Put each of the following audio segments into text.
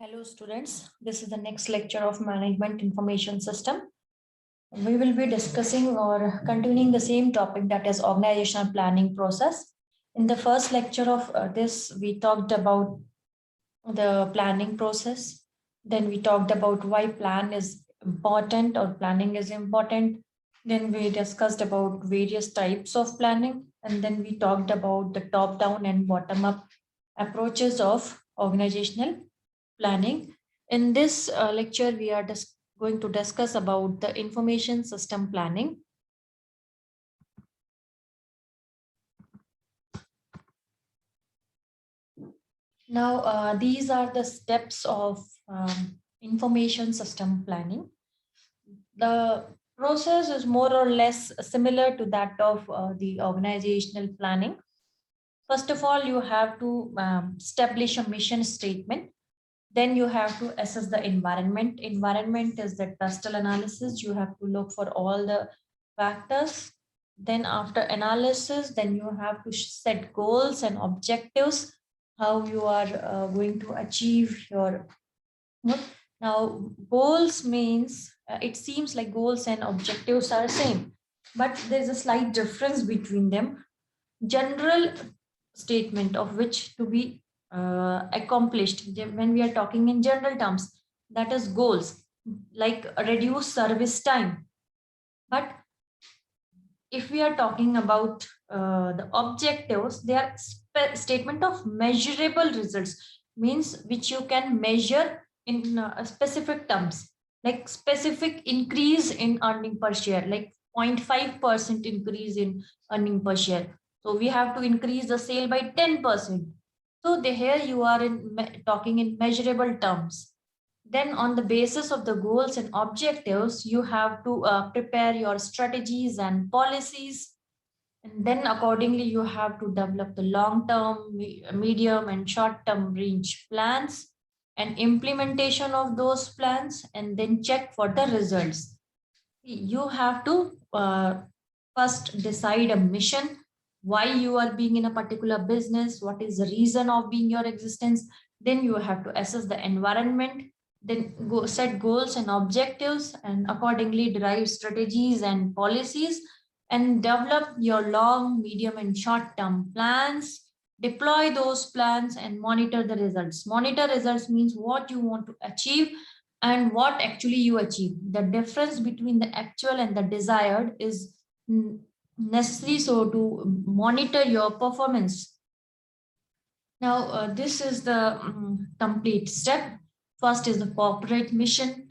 Hello students, this is the next lecture of Management Information System. We will be discussing or continuing the same topic, that is organizational planning process. In the first lecture of this, we talked about the planning process. Then we talked about why plan is important or planning is important. Then we discussed about various types of planning. And then we talked about the top down and bottom up approaches of organizational planning. In this lecture, we are going to discuss about the information system planning. Now, these are the steps of information system planning. The process is more or less similar to that of the organizational planning. First of all, you have to establish a mission statement. Then you have to assess the environment. Environment is the trustal analysis. You have to look for all the factors. Then after analysis, then you have to set goals and objectives, how you are going to achieve your. Now, goals means it seems like goals and objectives are same, but there's a slight difference between them. General statement of which to be accomplished when we are talking in general terms, that is goals, like reduce service time. But if we are talking about the objectives, they are statement of measurable results, means which you can measure in specific terms, like specific increase in earning per share, like 0.5% increase in earning per share. So we have to increase the sale by 10%. So here you are talking in measurable terms. Then on the basis of the goals and objectives, you have to prepare your strategies and policies. And then accordingly, you have to develop the long-term, medium and short-term range plans and implementation of those plans, and then check for the results. You have to first decide a mission, why you are being in a particular business, what is the reason of being your existence. Then you have to assess the environment, then go set goals and objectives, and accordingly derive strategies and policies, and develop your long, medium and short term plans. Deploy those plans and monitor the results. Monitor results means what you want to achieve and what actually you achieve. The difference between the actual and the desired is necessary, so to monitor your performance. Now, this is the complete step. First is the corporate mission.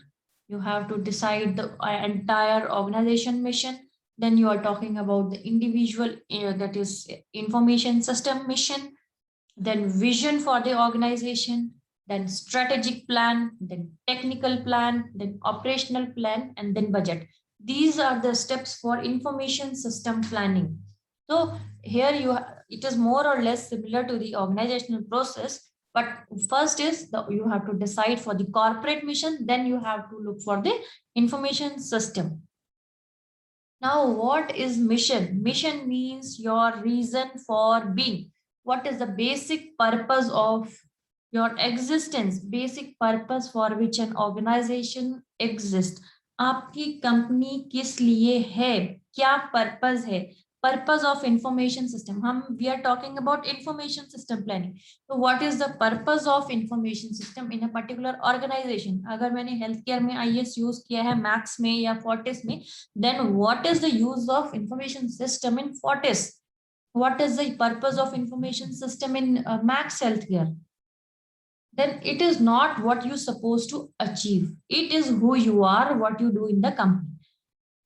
You have to decide the entire organization mission. Then you are talking about the individual, that is information system mission, then vision for the organization, then strategic plan, then technical plan, then operational plan, and then budget. These are the steps for information system planning. So here it is more or less similar to the organizational process, but first is you have to decide for the corporate mission, then you have to look for the information system. Now, what is mission? Mission means your reason for being. What is the basic purpose of your existence? Basic purpose for which an organization exists. आपकी company किस लिए है, क्या purpose है? Purpose of information system, we are talking about information system planning. So what is the purpose of information system in a particular organization? अगर मैंने healthcare में IS use किया है, Max में या Fortis में, then what is the use of information system in Fortis? What is the purpose of information system in Max Healthcare? Then it is not what you're supposed to achieve. It is who you are, what you do in the company.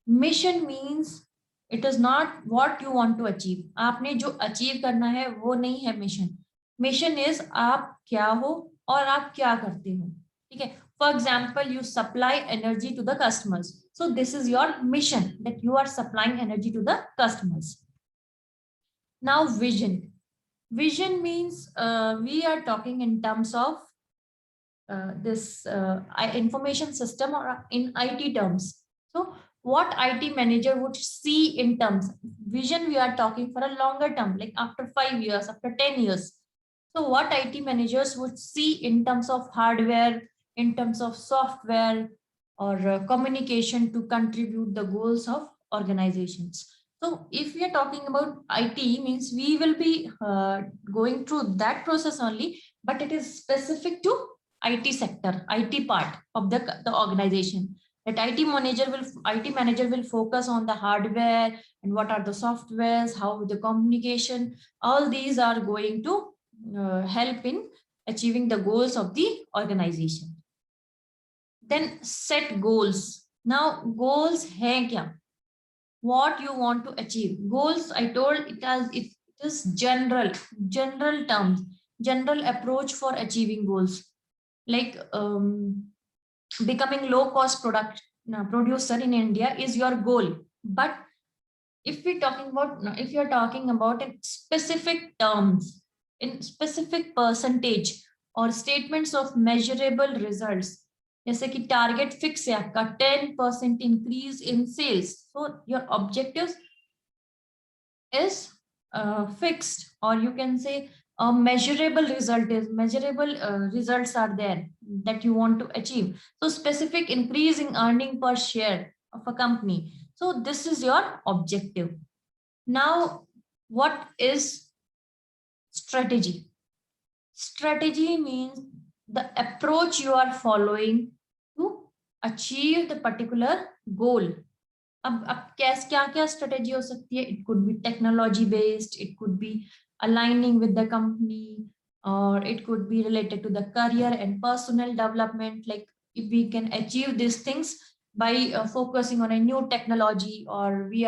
Mission means it is not what you want to achieve. आपने जो achieve करना है वो नहीं है mission. Mission is आप क्या हो और आप क्या करते हो. ठीक है. For example, you supply energy to the customers. So this is your mission, that you are supplying energy to the customers. Now vision. Vision means we are talking in terms of this information system or in IT terms. So what IT manager would see in terms vision, we are talking for a longer term, like after 5 years, after 10 years. So what IT managers would see in terms of hardware, in terms of software, or communication to contribute the goals of organizations. So if we are talking about IT, means we will be going through that process only, but it is specific to IT sector, IT part of the organization. That IT manager will focus on the hardware and what are the softwares, how the communication, all these are going to help in achieving the goals of the organization. Then set goals. Now goals hai kya? What you want to achieve. Goals, I told it is general terms, general approach for achieving goals. Like becoming low cost producer in India is your goal. But if you're talking about in specific terms, in specific percentage or statements of measurable results, जैसे कि target fix है आपका 10% increase in sales, so your objectives is fixed, or you can say a measurable results are there that you want to achieve. So specific increase in earning per share of a company, so this is your objective. Now what is strategy? Strategy means the approach you are following to achieve the particular goal. अब क्या क्या strategy हो सकती है? It could be technology based, it could be aligning with the company, or it could be related to the career and personal development. Like if we can achieve these things by focusing on a new technology, or we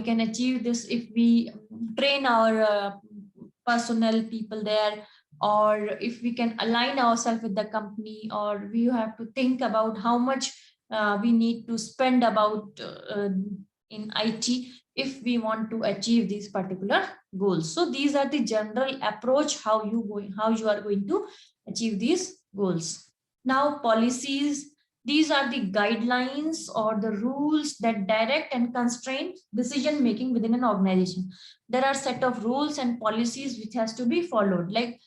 can achieve this if we train our personnel people there, or if we can align ourselves with the company, or we have to think about how much we need to spend about in IT if we want to achieve these particular goals. So these are the general approach how you are going to achieve these goals. Now policies, these are the guidelines or the rules that direct and constrain decision making within an organization. There are set of rules and policies which has to be followed. Like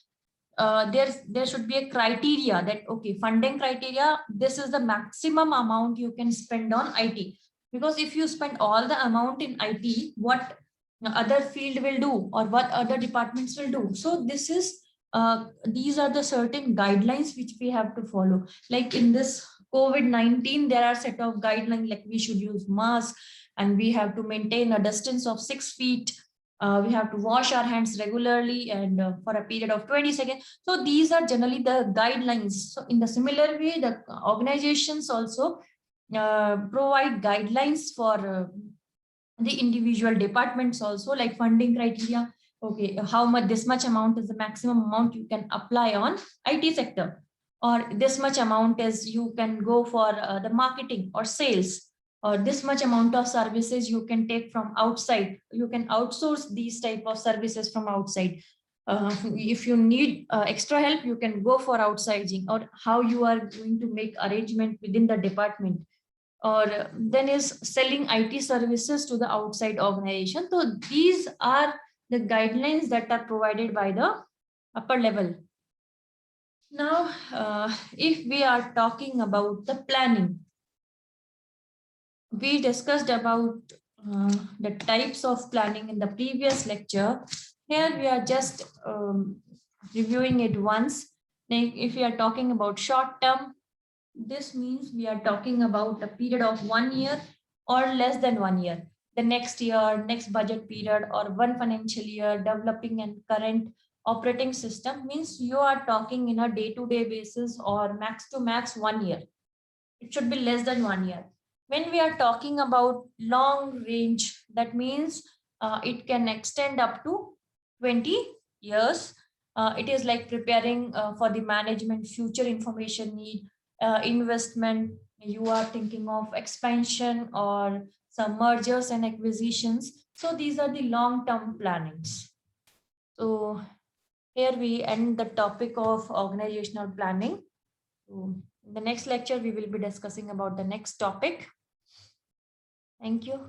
there should be a criteria that, okay, funding criteria, this is the maximum amount you can spend on IT, because if you spend all the amount in IT, what other field will do, or what other departments will do? So this is these are the certain guidelines which we have to follow. Like in this COVID-19, there are set of guidelines, like we should use mask, and we have to maintain a distance of 6 feet. We have to wash our hands regularly and for a period of 20 seconds. So these are generally the guidelines. So in the similar way, the organizations also provide guidelines for the individual departments also, like funding criteria. Okay, how much, this much amount is the maximum amount you can apply on IT sector, or this much amount is you can go for the marketing or sales, or this much amount of services you can take from outside. You can outsource these type of services from outside. If you need extra help, you can go for outsourcing, or how you are going to make arrangement within the department. Or then is selling IT services to the outside organization. So these are the guidelines that are provided by the upper level. Now, if we are talking about the planning, we discussed about the types of planning in the previous lecture. Here we are just reviewing it once. Like if we are talking about short term, this means we are talking about a period of 1 year or less than 1 year. The next year, next budget period, or one financial year, developing and current operating system, means you are talking in a day-to-day basis, or max to max 1 year. It should be less than 1 year. When we are talking about long range, that means it can extend up to 20 years. It is like preparing for the management future information need, investment. You are thinking of expansion or some mergers and acquisitions. So these are the long-term plannings. So here we end the topic of organizational planning. So in the next lecture, we will be discussing about the next topic. Thank you.